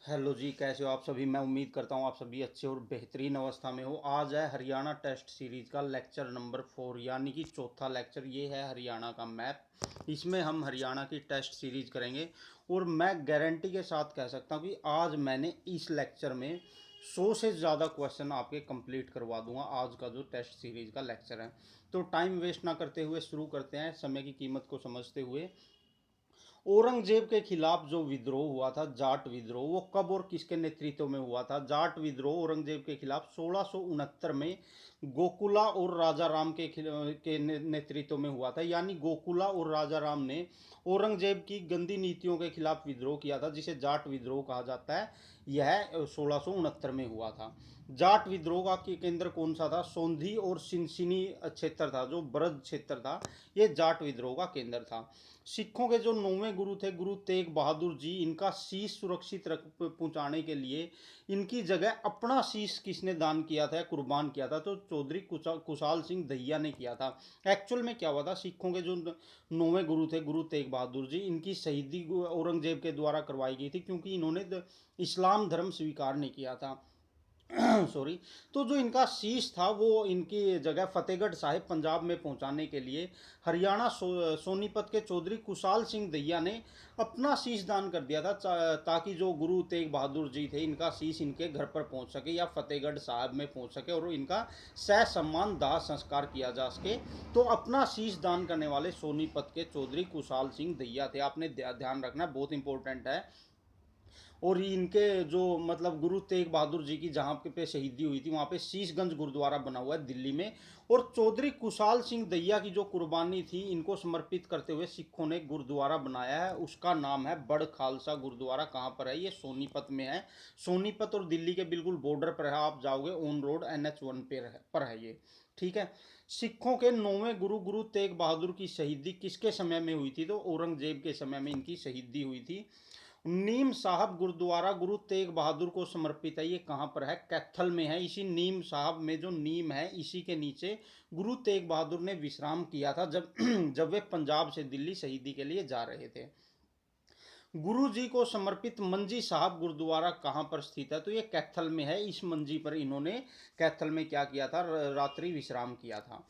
Hello जी, कैसे हो आप सभी। मैं उम्मीद करता हूँ आप सभी अच्छे और बेहतरीन अवस्था में हो। आज है हरियाणा टेस्ट सीरीज का लेक्चर नंबर 4 यानी कि चौथा लेक्चर। ये है हरियाणा का मैप। इसमें हम हरियाणा की टेस्ट सीरीज करेंगे और मैं गारंटी के साथ कह सकता हूँ कि आज मैंने इस लेक्चर में 100 से ज़्यादा क्वेश्चन आपके कंप्लीट करवा दूंगा। आज का जो टेस्ट सीरीज का लेक्चर है, तो टाइम वेस्ट ना करते हुए शुरू करते हैं, समय की कीमत को समझते हुए। औरंगजेब के खिलाफ जो विद्रोह हुआ था, जाट विद्रोह, वो कब और किसके नेतृत्व में हुआ था? जाट विद्रोह औरंगजेब के खिलाफ 1669 में गोकुला और राजा राम के नेतृत्व में हुआ था। यानी गोकुला और राजा राम ने औरंगजेब की गंदी नीतियों के खिलाफ विद्रोह किया था, जिसे जाट विद्रोह कहा जाता है। यह 1669 में हुआ था। जाट विद्रोह का केंद्र कौन सा था? सोंधी और सिनसिनी क्षेत्र था, जो ब्रज क्षेत्र था, ये जाट विद्रोह का केंद्र था। सिखों के जो 9वें गुरु थे, गुरु तेग बहादुर जी, इनका शीश सुरक्षित रख पहुंचाने के लिए इनकी जगह अपना शीश किसने दान किया था, कुर्बान किया था? तो चौधरी कुशाल सिंह दहिया ने किया था। एक्चुअल में क्या हुआ था? सिखों के जो 9वें गुरु थे, गुरु तेग बहादुर जी, इनकी शहीदी औरंगजेब के द्वारा करवाई गई थी, क्योंकि इन्होंने इस्लाम धर्म स्वीकार नहीं किया था। सॉरी। तो जो इनका शीश था, वो इनकी जगह फतेहगढ़ साहिब पंजाब में पहुंचाने के लिए हरियाणा सोनीपत के चौधरी कुशाल सिंह दहिया ने अपना शीश दान कर दिया था, ताकि जो गुरु तेग बहादुर जी थे, इनका शीश इनके घर पर पहुंच सके या फतेहगढ़ साहिब में पहुंच सके और इनका सह सम्मान दाह संस्कार किया जा सके। तो अपना शीश दान करने वाले सोनीपत के चौधरी कुशाल सिंह दहिया थे। आपने ध्यान रखना, बहुत इंपॉर्टेंट है। और इनके जो मतलब गुरु तेग बहादुर जी की जहाँ पे शहीदी हुई थी, वहाँ पे शीशगंज गुरुद्वारा बना हुआ है दिल्ली में। और चौधरी कुशाल सिंह दहिया की जो कुर्बानी थी, इनको समर्पित करते हुए सिखों ने गुरुद्वारा बनाया है। उसका नाम है बड़ खालसा गुरुद्वारा। कहाँ पर है? ये सोनीपत में है। सोनीपत और दिल्ली के बिल्कुल बॉर्डर पर है। आप जाओगे ऑन रोड NH1 पर है ये। ठीक है। सिखों के 9वें गुरु गुरु तेग बहादुर की शहीदी किसके समय में हुई थी? तो औरंगजेब के समय में इनकी शहीदी हुई थी। नीम साहब गुरुद्वारा गुरु तेग बहादुर को समर्पित है। ये कहाँ पर है? कैथल में है। इसी नीम साहब में जो नीम है, इसी के नीचे गुरु तेग बहादुर ने विश्राम किया था, जब जब वे पंजाब से दिल्ली शहीदी के लिए जा रहे थे। गुरु जी को समर्पित मंजी साहब गुरुद्वारा कहाँ पर स्थित है? तो ये कैथल में है। इस मंजी पर इन्होंने कैथल में क्या किया था? रात्रि विश्राम किया था।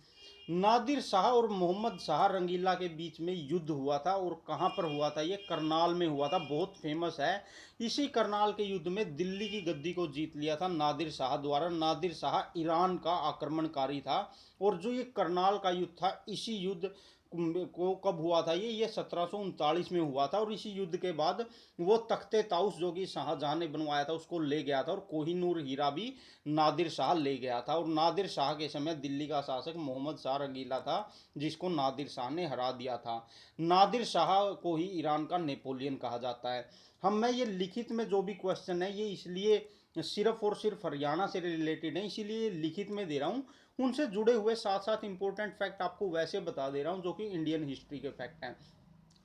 नादिर शाह और मोहम्मद शाह रंगीला के बीच में युद्ध हुआ था, और कहाँ पर हुआ था? ये करनाल में हुआ था। बहुत फेमस है। इसी करनाल के युद्ध में दिल्ली की गद्दी को जीत लिया था नादिर शाह द्वारा। नादिर शाह ईरान का आक्रमणकारी था। और जो ये करनाल का युद्ध था, इसी युद्ध को कब हुआ था? ये 1739 में हुआ था। और इसी युद्ध के बाद वो तख्ते ताउस जो कि शाहजहां ने बनवाया था, उसको ले गया था। और कोहिनूर हीरा भी नादिर शाह ले गया था। और नादिर शाह के समय दिल्ली का शासक मोहम्मद शाह रंगीला था, जिसको नादिर शाह ने हरा दिया था। नादिर शाह को ही ईरान का नेपोलियन कहा जाता है। मैं ये लिखित में जो भी क्वेश्चन है, ये इसलिए सिर्फ और सिर्फ हरियाणा से रिलेटेड है, इसीलिए लिखित में दे रहा हूँ। उनसे जुड़े हुए साथ साथ इंपॉर्टेंट फैक्ट आपको वैसे बता दे रहा हूँ, जो कि इंडियन हिस्ट्री के फैक्ट हैं।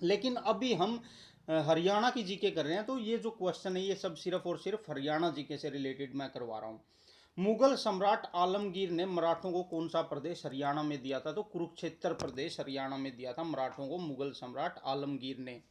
लेकिन अभी हम हरियाणा की जीके कर रहे हैं, तो ये जो क्वेश्चन है, ये सब सिर्फ और सिर्फ हरियाणा जीके से रिलेटेड मैं करवा रहा हूँ। मुगल सम्राट आलमगीर ने मराठों को कौन सा प्रदेश हरियाणा में दिया था? तो कुरुक्षेत्र प्रदेश हरियाणा में दिया था मराठों को मुगल सम्राट आलमगीर ने।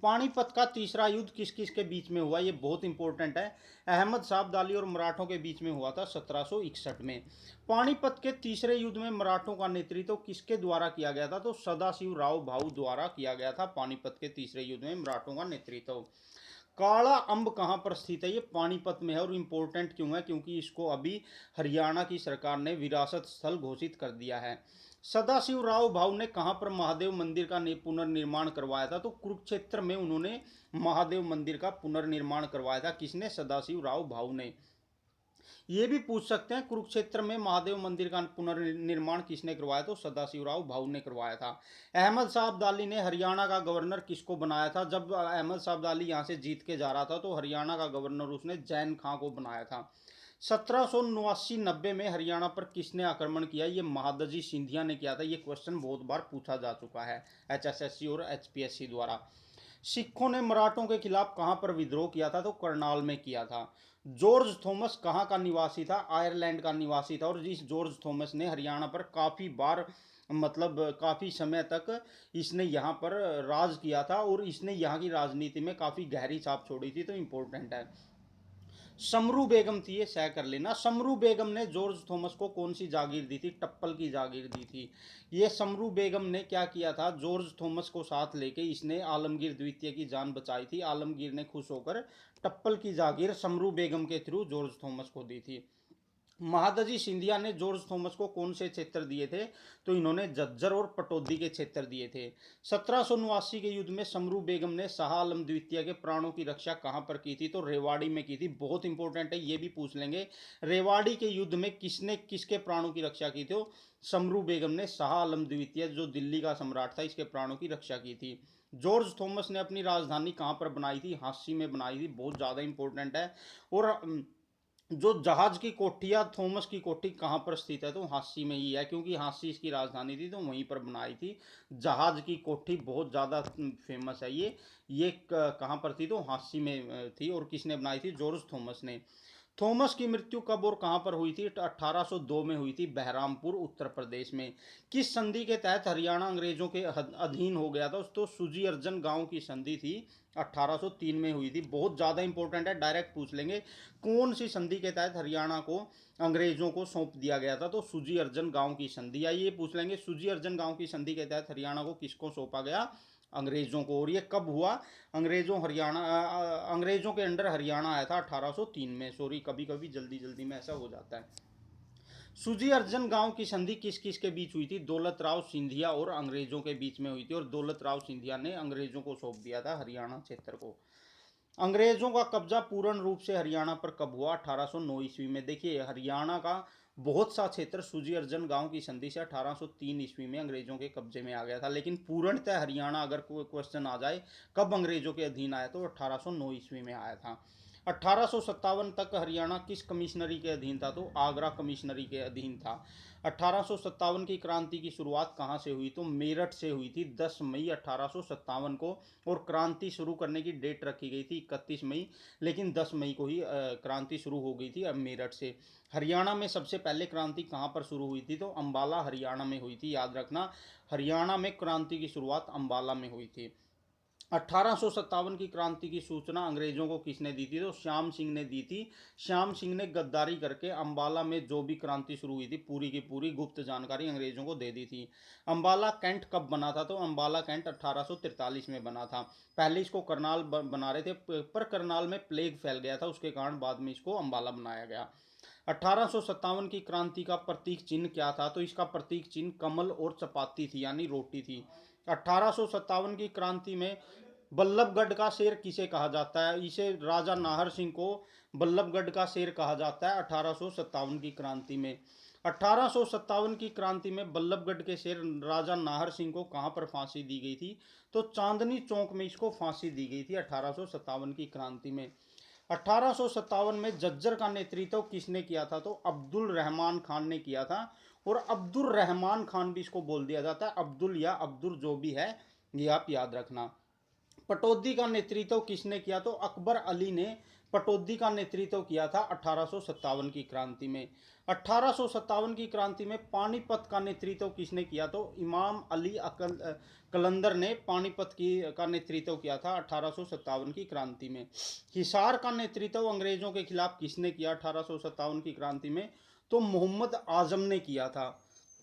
पानीपत का तीसरा युद्ध किस किस के बीच में हुआ? ये बहुत इंपॉर्टेंट है। अहमद शाह अब्दाली और मराठों के बीच में हुआ था 1761 में। पानीपत के तीसरे युद्ध में मराठों का नेतृत्व किसके द्वारा किया गया था? तो सदाशिव राव भाऊ द्वारा किया गया था। पानीपत के तीसरे युद्ध में मराठों का नेतृत्व। काला अम्ब कहाँ पर स्थित है? ये पानीपत में है। और इम्पोर्टेंट क्यों है? क्योंकि इसको अभी हरियाणा की सरकार ने विरासत स्थल घोषित कर दिया है। सदाशिव राव भाऊ ने कहाँ पर महादेव मंदिर का पुनर्निर्माण करवाया था? तो कुरुक्षेत्र में उन्होंने महादेव मंदिर का पुनर्निर्माण करवाया था। किसने? सदाशिव राव भाऊ ने। ये भी पूछ सकते हैं, कुरुक्षेत्र में महादेव मंदिर का पुनर्निर्माण किसने करवाया? तो सदाशिवराव भाऊ ने करवाया था। अहमद शाह अब्दाली ने हरियाणा का गवर्नर किसको बनाया था? जब अहमद शाह अब्दाली यहाँ से जीत के जा रहा था, तो हरियाणा का गवर्नर उसने जैन खां को बनाया था। 1789-90 में हरियाणा पर किसने आक्रमण किया? ये महादजी सिंधिया ने किया था। ये क्वेश्चन बहुत बार पूछा जा चुका है HSSC और HPSC द्वारा। सिखों ने मराठों के खिलाफ कहाँ पर विद्रोह किया था? तो करनाल में किया था। जॉर्ज थॉमस कहाँ का निवासी था? आयरलैंड का निवासी था। और इस जॉर्ज थॉमस ने हरियाणा पर काफ़ी बार मतलब काफ़ी समय तक इसने यहाँ पर राज किया था और इसने यहाँ की राजनीति में काफ़ी गहरी छाप छोड़ी थी, तो इम्पोर्टेंट है। समरू बेगम थी, ये सह कर लेना। समरू बेगम ने जॉर्ज थॉमस को कौन सी जागीर दी थी? टप्पल की जागीर दी थी। ये समरू बेगम ने क्या किया था? जॉर्ज थॉमस को साथ लेके इसने आलमगीर द्वितीय की जान बचाई थी। आलमगीर ने खुश होकर टप्पल की जागीर समरू बेगम के थ्रू जॉर्ज थॉमस को दी थी। महादजी सिंधिया ने जॉर्ज थॉमस को कौन से क्षेत्र दिए थे? तो इन्होंने झज्जर और पटौदी के क्षेत्र दिए थे। 1789 के युद्ध में समरू बेगम ने शाह आलम द्वितीय के प्राणों की रक्षा कहाँ पर की थी? तो रेवाड़ी में की थी। बहुत इंपॉर्टेंट है, ये भी पूछ लेंगे। रेवाड़ी के युद्ध में किसने किसके प्राणों की रक्षा की थी? तो समरू बेगम ने शाह आलम द्वितीय, जो दिल्ली का सम्राट था, इसके प्राणों की रक्षा की थी। जॉर्ज थॉमस ने अपनी राजधानी कहाँ पर बनाई थी? हांसी में बनाई थी। बहुत ज़्यादा इंपॉर्टेंट है। और जो जहाज की कोठी या थॉमस की कोठी कहाँ पर स्थित है? तो हांसी में ही है, क्योंकि हांसी इसकी राजधानी थी, तो वहीं पर बनाई थी। जहाज की कोठी बहुत ज़्यादा फेमस है ये कहाँ पर थी? तो हांसी में थी। और किसने बनाई थी? जॉर्ज थॉमस ने। थॉमस की मृत्यु कब और कहां पर हुई थी? 1802 में हुई थी, बहरामपुर उत्तर प्रदेश में। किस संधि के तहत हरियाणा अंग्रेजों के अधीन हो गया था? तो सूजी अर्जन गांव की संधि थी, 1803 में हुई थी। बहुत ज़्यादा इंपॉर्टेंट है, डायरेक्ट पूछ लेंगे। कौन सी संधि के तहत हरियाणा को अंग्रेजों को सौंप दिया गया था? तो सूजी अर्जन गांव की संधि। आइए ये पूछ लेंगे, सूजी अर्जन गांव की संधि के तहत हरियाणा को किसको सौंपा गया? अंग्रेजों को। और ये कब हुआ? अंग्रेजों के अंडर हरियाणा आया था 1803 में। सॉरी, कभी कभी जल्दी जल्दी में ऐसा हो जाता है। सूजी अर्जन गांव की संधि किस किस के बीच हुई थी? दौलत राव सिंधिया और अंग्रेजों के बीच में हुई थी। और दौलत राव सिंधिया ने अंग्रेजों को सौंप दिया था हरियाणा क्षेत्र को। अंग्रेजों का कब्जा पूर्ण रूप से हरियाणा पर कब हुआ? 1809 ईस्वी में। देखिए, हरियाणा का बहुत सा क्षेत्र सूजी अर्जन गांव की संधि से 1803 ईस्वी में अंग्रेजों के कब्जे में आ गया था। लेकिन पूर्णतः हरियाणा अगर कोई क्वेश्चन आ जाए कब अंग्रेजों के अधीन आया, तो 1809 ईस्वी में आया था। 1857 तक हरियाणा किस कमिश्नरी के अधीन था? तो आगरा कमिश्नरी के अधीन था। 1857 की क्रांति की शुरुआत कहाँ से हुई? तो मेरठ से हुई थी, 10 मई 1857 को। और क्रांति शुरू करने की डेट रखी गई थी 31 मई, लेकिन 10 मई को ही क्रांति शुरू हो गई थी अब मेरठ से। हरियाणा में सबसे पहले क्रांति कहाँ पर शुरू हुई थी? तो अम्बाला हरियाणा में हुई थी, याद रखना। हरियाणा में क्रांति की शुरुआत अम्बाला में हुई थी। 1857 की क्रांति की सूचना अंग्रेजों को किसने दी थी? तो श्याम सिंह ने दी थी। श्याम सिंह ने गद्दारी करके अम्बाला में जो भी क्रांति शुरू हुई थी, पूरी की पूरी गुप्त जानकारी अंग्रेजों को दे दी थी। अम्बाला कैंट कब बना था? तो अम्बाला कैंट 1843 में बना था। पहले इसको करनाल बना रहे थे, पर करनाल में प्लेग फैल गया था, उसके कारण बाद में इसको अम्बाला बनाया गया। 1857 की क्रांति का प्रतीक चिन्ह क्या था? तो इसका प्रतीक चिन्ह कमल और चपाती थी, यानी रोटी थी। 1857 की क्रांति में बल्लभगढ़ का शेर किसे कहा जाता है? इसे राजा नाहर सिंह को बल्लभगढ़ का शेर कहा जाता है 1857 की क्रांति में। 1857 की क्रांति में बल्लभगढ़ के शेर राजा नाहर सिंह को कहाँ पर फांसी दी गई थी? तो चांदनी चौक में इसको फांसी दी गई थी 1857 की क्रांति में। 1857 में झज्जर का नेतृत्व किसने किया था? तो अब्दुल रहमान खान ने किया था। और अब्दुल रहमान खान भी इसको बोल दिया जाता है, अब्दुल या अब्दुल जो भी है, ये आप याद रखना। पटौदी का नेतृत्व किसने किया? तो अकबर अली ने पटौदी का नेतृत्व किया था 1857 की क्रांति में। 1857 की क्रांति में पानीपत का नेतृत्व किसने किया? तो इमाम अली कलंदर ने पानीपत की का नेतृत्व किया था 1857 की क्रांति में। हिसार का नेतृत्व अंग्रेजों के खिलाफ किसने किया 1857 की क्रांति में? तो मोहम्मद आजम ने किया था।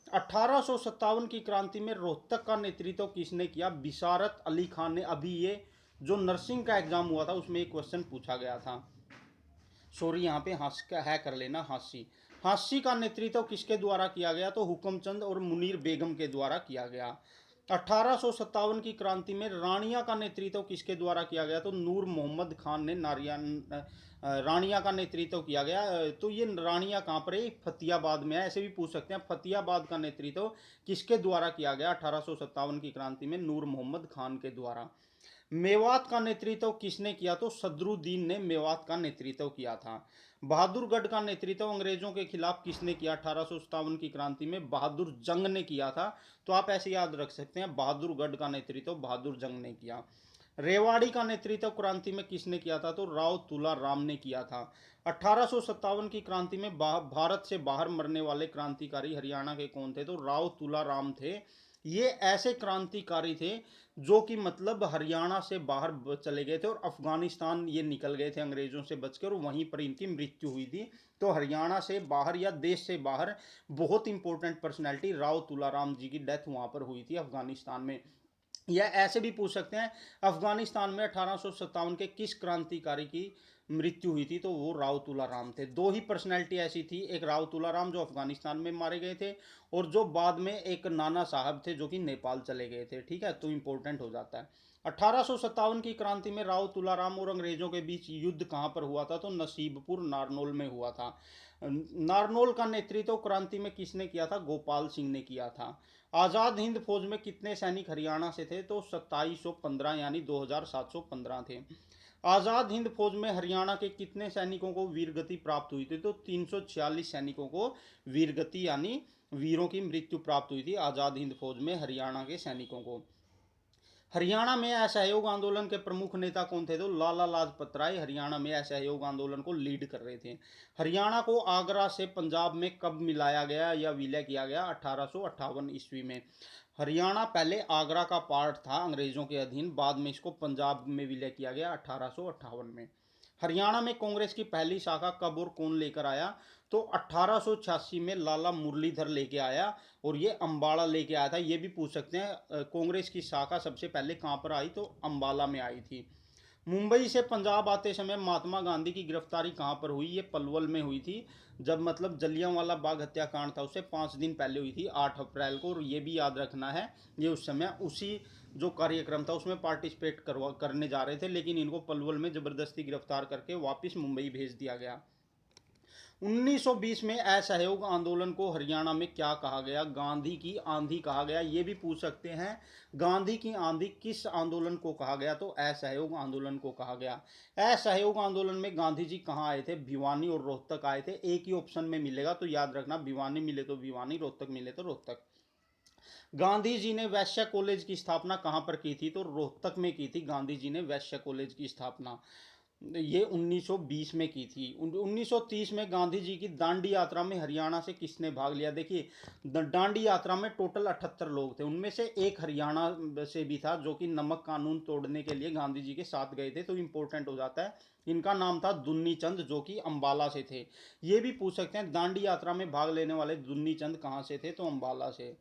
1857 की क्रांति में रोहतक का नेतृत्व किसने किया? बिशारत अली खान ने। अभी ये जो नर्सिंग का एग्जाम हुआ था उसमें एक क्वेश्चन पूछा गया था। सॉरी, यहाँ पे हास्य का है कर लेना, हास्य। हास्य का नेतृत्व किसके द्वारा किया गया? तो हुक्मचंद और मुनीर बेगम के द्वारा किया गया। 1857 की क्रांति में रानिया का नेतृत्व किसके द्वारा किया गया? तो नूर मोहम्मद खान ने रानिया का नेतृत्व किया गया। तो ये रानिया कहाँ पर है? फतियाबाद में है। ऐसे भी पूछ सकते हैं, फतियाबाद का नेतृत्व किसके द्वारा किया गया 1857 की क्रांति में? नूर मोहम्मद खान के द्वारा। मेवात का नेतृत्व किसने किया? तो सदरुद्दीन ने मेवात का नेतृत्व किया था। बहादुरगढ़ का नेतृत्व अंग्रेजों के खिलाफ किसने किया 1857 की क्रांति में? बहादुर जंग ने किया था। तो आप ऐसे याद रख सकते हैं, बहादुरगढ़ का नेतृत्व बहादुर जंग ने किया। रेवाड़ी का नेतृत्व क्रांति में किसने किया था? तो राव तुलाराम ने किया था। 1857 की क्रांति में भारत से बाहर मरने वाले क्रांतिकारी हरियाणा के कौन थे? तो राव तुलाराम थे। ये ऐसे क्रांतिकारी थे जो कि मतलब हरियाणा से बाहर चले गए थे और अफगानिस्तान ये निकल गए थे अंग्रेजों से बचकर, और वहीं पर इनकी मृत्यु हुई थी। तो हरियाणा से बाहर या देश से बाहर बहुत इंपॉर्टेंट पर्सनैलिटी राव तुलाराम जी की डेथ वहां पर हुई थी अफगानिस्तान में। या ऐसे भी पूछ सकते हैं, अफगानिस्तान में 1857 के किस क्रांतिकारी की मृत्यु हुई थी? तो वो राव तुलाराम थे। दो ही पर्सनैलिटी ऐसी थी, एक राव तुलाराम जो अफगानिस्तान में मारे गए थे, और जो बाद में एक नाना साहब थे जो कि नेपाल चले गए थे। ठीक है, तो इंपॉर्टेंट हो जाता है। 1857 की क्रांति में राव तुलाराम और अंग्रेजों के बीच युद्ध कहाँ पर हुआ था? तो नसीबपुर नारनौल में हुआ था। नारनौल का नेतृत्व क्रांति में किसने किया था? गोपाल सिंह ने किया था। आज़ाद हिंद फौज में कितने सैनिक हरियाणा से थे? तो 2715 यानी 2715 थे। आज़ाद हिंद फौज में हरियाणा के कितने सैनिकों को वीरगति प्राप्त हुई थी? तो 346 सैनिकों को वीरगति यानी वीरों की मृत्यु प्राप्त हुई थी आज़ाद हिंद फौज में हरियाणा के सैनिकों को। हरियाणा में असहयोग आंदोलन के प्रमुख नेता कौन थे? तो लाला लाजपत राय हरियाणा में असहयोग आंदोलन को लीड कर रहे थे। हरियाणा को आगरा से पंजाब में कब मिलाया गया या विलय किया गया? 1858 ईस्वी में। हरियाणा पहले आगरा का पार्ट था अंग्रेजों के अधीन, बाद में इसको पंजाब में विलय किया गया 1858 में। हरियाणा में कांग्रेस की पहली शाखा कब और कौन लेकर आया? तो 1886 में लाला मुरलीधर लेके आया, और ये अम्बाड़ा लेके आया था। ये भी पूछ सकते हैं कांग्रेस की शाखा सबसे पहले कहाँ पर आई? तो अम्बाला में आई थी। मुंबई से पंजाब आते समय महात्मा गांधी की गिरफ्तारी कहाँ पर हुई? ये पलवल में हुई थी। जब मतलब जलियांवाला बाग हत्याकांड था उससे 5 दिन पहले हुई थी, 8 अप्रैल को। और ये भी याद रखना है, ये उस समय उसी जो कार्यक्रम था उसमें पार्टिसिपेट करने जा रहे थे, लेकिन इनको पलवल में जबरदस्ती गिरफ्तार करके वापस मुंबई भेज दिया गया। 1920 में असहयोग आंदोलन को हरियाणा में क्या कहा गया? गांधी की आंधी कहा गया। ये भी पूछ सकते हैं, गांधी की आंधी किस आंदोलन को कहा गया? तो असहयोग आंदोलन को कहा गया। असहयोग आंदोलन में गांधी जी कहाँ आए थे? भिवानी और रोहतक आए थे। एक ही ऑप्शन में मिलेगा, तो याद रखना, भिवानी मिले तो भिवानी, रोहतक मिले तो रोहतक। गांधी जी ने वैश्य कॉलेज की स्थापना कहाँ पर की थी? तो रोहतक में की थी गांधी जी ने वैश्य कॉलेज की स्थापना। ये 1920 में की थी। 1930 में गांधी जी की दांडी यात्रा में हरियाणा से किसने भाग लिया? देखिए, दांडी यात्रा में टोटल 78 लोग थे, उनमें से एक हरियाणा से भी था जो कि नमक कानून तोड़ने के लिए गांधी जी के साथ गए थे, तो इंपॉर्टेंट हो जाता है। इनका नाम था दुन्नी चंद, जो कि अंबाला से थे। ये भी पूछ सकते हैं, दांडी यात्रा में भाग लेने वाले दुन्नी चंद कहाँ से थे? तो अंबाला से।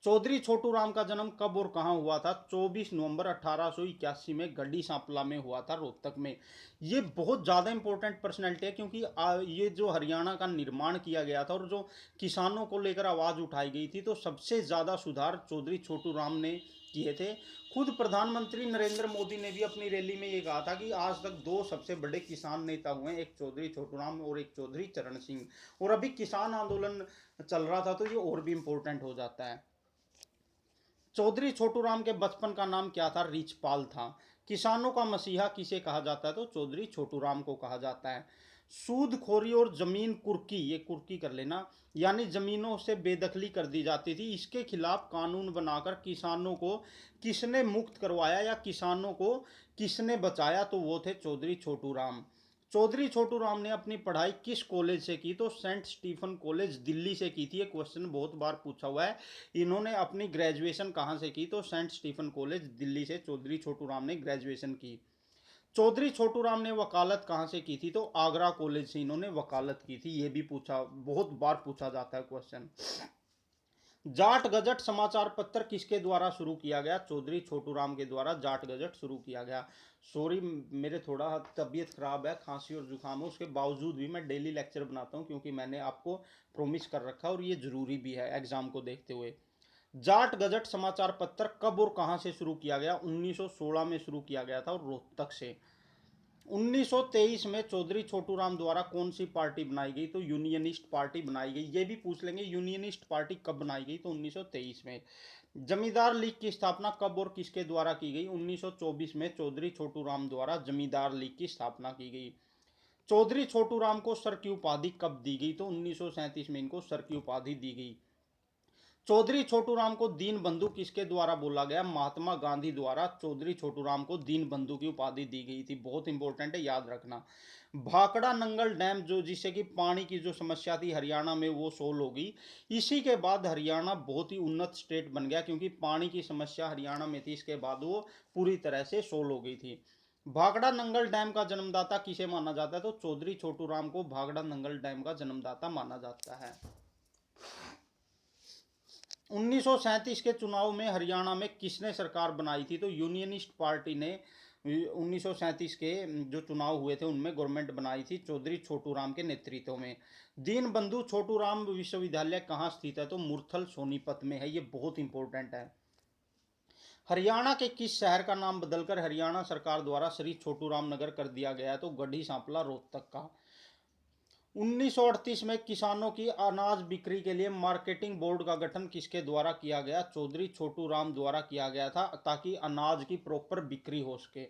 चौधरी छोटू राम का जन्म कब और कहाँ हुआ था? 24 नवंबर 1881 में गड्डी सांपला में हुआ था, रोहतक में। ये बहुत ज़्यादा इंपॉर्टेंट पर्सनैलिटी है, क्योंकि ये जो हरियाणा का निर्माण किया गया था और जो किसानों को लेकर आवाज़ उठाई गई थी, तो सबसे ज़्यादा सुधार चौधरी छोटू राम ने किए थे। खुद प्रधानमंत्री नरेंद्र मोदी ने भी अपनी रैली में ये कहा था कि आज तक दो सबसे बड़े किसान नेता हुए, एक चौधरी छोटू राम और एक चौधरी चरण सिंह। और अभी किसान आंदोलन चल रहा था, तो ये और भी इंपॉर्टेंट हो जाता है। चौधरी छोटूराम के बचपन का नाम क्या था? रिचपाल था। किसानों का मसीहा किसे कहा जाता है? तो चौधरी छोटूराम को कहा जाता है। सूदखोरी और जमीन कुर्की, ये कुर्की कर लेना, यानी जमीनों से बेदखली कर दी जाती थी, इसके खिलाफ कानून बनाकर किसानों को किसने मुक्त करवाया या किसानों को किसने बचाया? तो वो थे चौधरी छोटूराम। चौधरी छोटू राम ने अपनी पढ़ाई किस कॉलेज से की? तो सेंट स्टीफन कॉलेज दिल्ली से की थी। ये क्वेश्चन बहुत बार पूछा हुआ है। इन्होंने अपनी ग्रेजुएशन कहाँ से की? तो सेंट स्टीफन कॉलेज दिल्ली से चौधरी छोटू राम ने ग्रेजुएशन की। चौधरी छोटू राम ने वकालत कहाँ से की थी? तो आगरा कॉलेज से इन्होंने वकालत की थी। ये भी पूछा, बहुत बार पूछा जाता है क्वेश्चन। जाट गजट समाचार पत्र किसके द्वारा शुरू किया गया? चौधरी छोटूराम के द्वारा जाट गजट शुरू किया गया। सॉरी, मेरे थोड़ा तबीयत खराब है, खांसी और जुकाम है, उसके बावजूद भी मैं डेली लेक्चर बनाता हूँ, क्योंकि मैंने आपको प्रॉमिस कर रखा है और ये जरूरी भी है एग्जाम को देखते हुए। जाट गजट समाचार पत्र कब और कहाँ से शुरू किया गया? 1916 में शुरू किया गया था, और रोहतक से। 1923 में चौधरी छोटूराम द्वारा कौन सी पार्टी बनाई गई? तो यूनियनिस्ट पार्टी बनाई गई। ये भी पूछ लेंगे, यूनियनिस्ट पार्टी कब बनाई गई? तो 1923 में। जमींदार लीग की स्थापना कब और किसके द्वारा की गई? 1924 में चौधरी छोटूराम द्वारा जमींदार लीग की स्थापना की गई। चौधरी छोटूराम को सर की उपाधि कब दी गई? तो 1937 में इनको सर की उपाधि दी गई। चौधरी छोटूराम को दीन बंधु किसके द्वारा बोला गया? महात्मा गांधी द्वारा चौधरी छोटूराम को दीन बंधु की उपाधि दी गई थी। बहुत इंपॉर्टेंट है, याद रखना। भाखड़ा नंगल डैम, जो जिससे कि पानी की जो समस्या थी हरियाणा में, वो सोल्व होगी। इसी के बाद हरियाणा बहुत ही उन्नत स्टेट बन गया, क्योंकि पानी की समस्या हरियाणा में थी, इसके बाद वो पूरी तरह से सोल्व हो गई थी। भाखड़ा नंगल डैम का जन्मदाता किसे माना जाता है? तो चौधरी छोटूराम को भाखड़ा नंगल डैम का जन्मदाता माना जाता है। 1937 के चुनाव में हरियाणा में किसने सरकार बनाई थी? तो यूनियनिस्ट पार्टी ने 1937 के जो चुनाव हुए थे उनमें गवर्नमेंट बनाई थी, चौधरी छोटूराम के नेतृत्व में। दीन बंधु छोटूराम विश्वविद्यालय कहाँ स्थित है? तो मुरथल सोनीपत में है। ये बहुत इंपॉर्टेंट है। हरियाणा के किस शहर का नाम बदलकर हरियाणा सरकार द्वारा श्री छोटूराम नगर कर दिया गया? तो गढ़ी सांपला रोहतक का। 1938 में किसानों की अनाज बिक्री के लिए मार्केटिंग बोर्ड का गठन किसके द्वारा किया गया? चौधरी छोटूराम द्वारा किया गया था, ताकि अनाज की प्रॉपर बिक्री हो सके।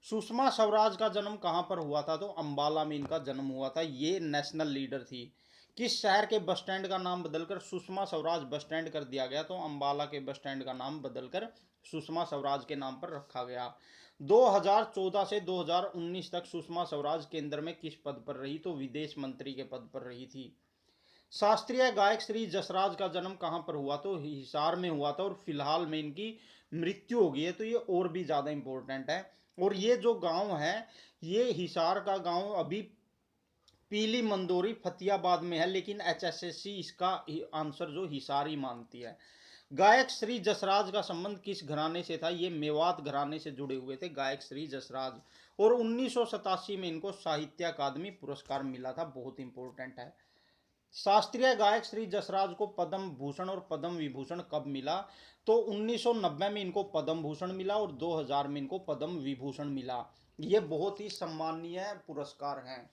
सुषमा स्वराज का जन्म कहाँ पर हुआ था? तो अंबाला में इनका जन्म हुआ था। ये नेशनल लीडर थी। किस शहर के बस स्टैंड का नाम बदलकर सुषमा स्वराज बस स्टैंड कर दिया गया? तो अंबाला के बस स्टैंड का नाम बदलकर सुषमा स्वराज के नाम पर रखा गया। 2014 से 2019 तक सुषमा स्वराज केंद्र में किस पद पर रही? तो विदेश मंत्री के पद पर रही थी। शास्त्रीय गायक श्री जसराज का जन्म कहाँ पर हुआ? तो हिसार में हुआ था, और फिलहाल में इनकी मृत्यु हो गई है। तो ये और भी ज़्यादा इंपॉर्टेंट है। और ये जो गांव है, ये हिसार का गांव अभी पीली मंदोरी फतियाबाद में है, लेकिन एचएसएससी इसका आंसर जो हिसार ही मानती है। गायक श्री जसराज का संबंध किस घराने से था? ये मेवात घराने से जुड़े हुए थे गायक श्री जसराज। और 1987 में इनको साहित्य अकादमी पुरस्कार मिला था। बहुत इंपॉर्टेंट है। शास्त्रीय गायक श्री जसराज को पद्म भूषण और पद्म विभूषण कब मिला? तो 1990 में इनको पद्म भूषण मिला, और 2000 में इनको पद्म विभूषण मिला। ये बहुत ही सम्मानीय पुरस्कार हैं।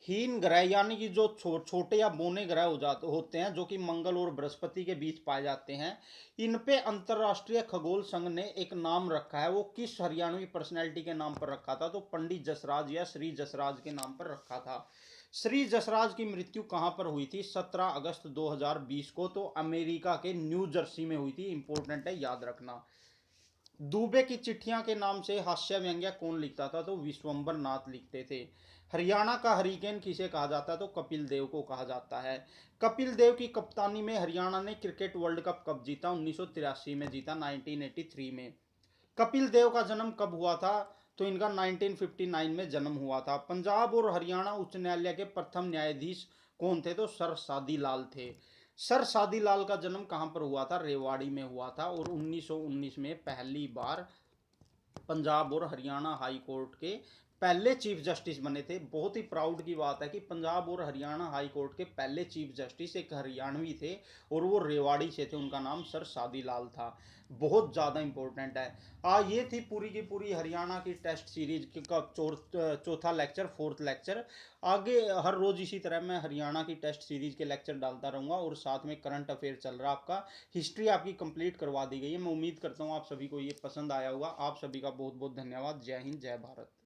हीन ग्रह यानी कि जो छोटे या बौने ग्रह होते हैं, जो कि मंगल और बृहस्पति के बीच पाए जाते हैं, इन पे अंतरराष्ट्रीय खगोल संघ ने एक नाम रखा है। वो किस हरियाणवी पर्सनैलिटी के नाम पर रखा था? तो पंडित जसराज या श्री जसराज के नाम पर रखा था। श्री जसराज की मृत्यु कहाँ पर हुई थी? 17 अगस्त 2020 को। तो अमेरिका के न्यू जर्सी में हुई थी। इंपॉर्टेंट है, याद रखना। दूबे की चिट्ठियां के नाम से हास्य व्यंग्य कौन लिखता था? तो विश्वंभर नाथ लिखते थे। हरियाणा का हरिकेन किसे कहा जाता है? तो कपिल देव को कहा जाता है। कपिल देव की कप्तानी में हरियाणा ने क्रिकेट वर्ल्ड कप कब जीता? 1983 में जीता, 1983 में। कपिल देव का जन्म कब हुआ था? तो इनका 1959 में जन्म हुआ था। पंजाब और हरियाणा उच्च न्यायालय के प्रथम न्यायाधीश कौन थे? तो सर सादी लाल थे। सर सादी लाल का जन्म कहाँ पर हुआ था? रेवाड़ी में हुआ था। और 1919 में पहली बार पंजाब और हरियाणा हाई कोर्ट के पहले चीफ जस्टिस बने थे। बहुत ही प्राउड की बात है कि पंजाब और हरियाणा हाई कोर्ट के पहले चीफ जस्टिस एक हरियाणवी थे, और वो रेवाड़ी से थे। उनका नाम सर सादी लाल था। बहुत ज़्यादा इंपॉर्टेंट है। ये थी पूरी की पूरी हरियाणा की टेस्ट सीरीज का चौथा लेक्चर, फोर्थ लेक्चर। आगे हर रोज़ इसी तरह मैं हरियाणा की टेस्ट सीरीज के लेक्चर डालता रहूँगा, और साथ में करंट अफेयर चल रहा आपका। हिस्ट्री आपकी कंप्लीट करवा दी गई है। मैं उम्मीद करता हूँ आप सभी को ये पसंद आया होगा। आप सभी का बहुत बहुत धन्यवाद। जय हिंद, जय भारत।